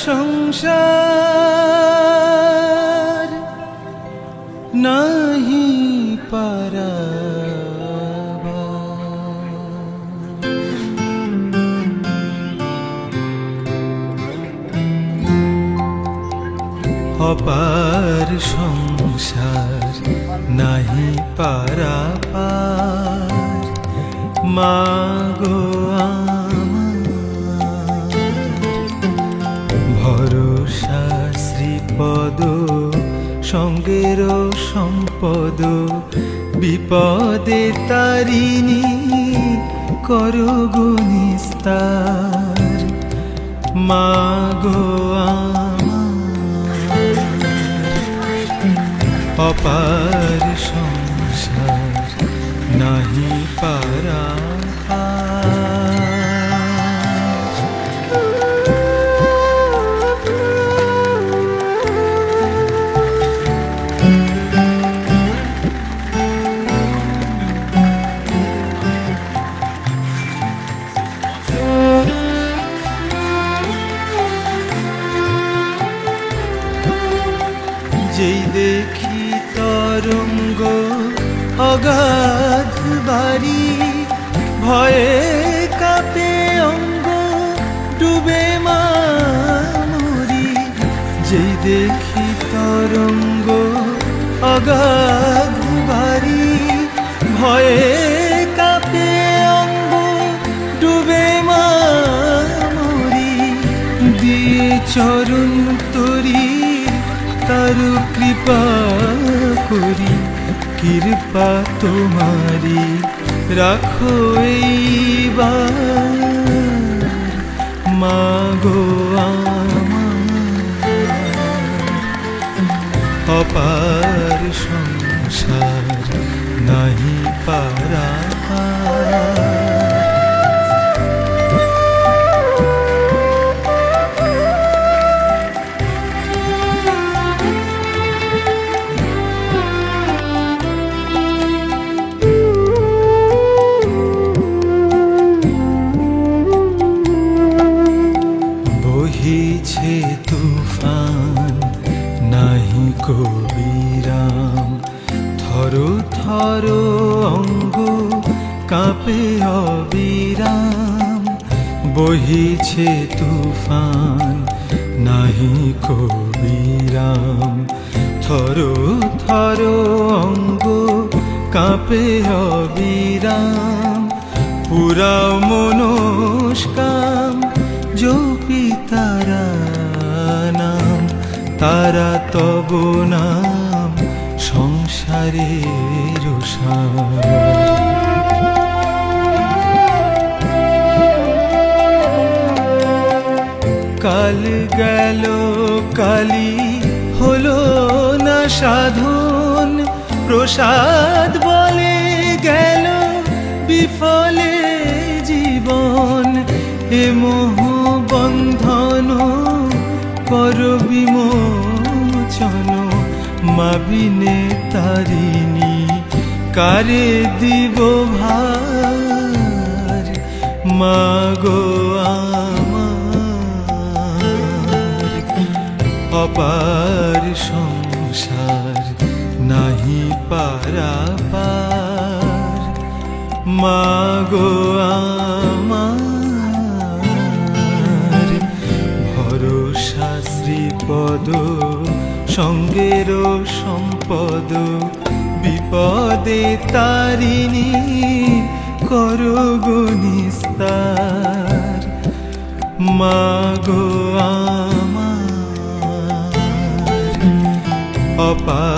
সংসার নাহি পারাবার। অপার সংসার নাহি পারাবার, মাগো ভরসা শ্রীপদ সঙ্গের সম্পদ, বিপদে তারিণী করো গো নিস্তার। মাগো অপার সংসার নাহি পারাবার। যেই দেখি তরঙ্গ অগাধ বাড়ি, ভয়ে কাঁপে অঙ্গ ডুবে মা মরি। যেই দেখি তরঙ্গ অগাধ বাড়ি, ভয়ে কাঁপে অঙ্গ ডুবে মা মরি। দিয়ে চরণ তরি তারু কৃপা করি, কৃপা তোমারি রাখো এইবার। মাগো অপার সংসার নাহি পারাবার। বহিছে তুফান নাহি কবিরাম, থরো থরো অঙ্গ কাঁপে অবিরাম। বহিছে তুফান নাহি কবিরাম, থরো থরো অঙ্গ কাঁপে অবিরাম। পুরাও মনস্কাম জপি তারা নাম, তারা তব নাম সংসারের সার। কাল গেল কালি হলো না সাধন, প্রসাদ বলে গেল বিফলে জীবন। এ মোহ বন্ধন কর বিমোচন, মা বিনে তারিণী কারে দিব ভার। মাগো আমার অপার সংসার নাহি পারাবার। মাগো আমার ভরসা শ্রীপদ সঙ্গের সম্পদ, বিপদে তারিণী করো গো নিস্তার। মাগো আমার অপার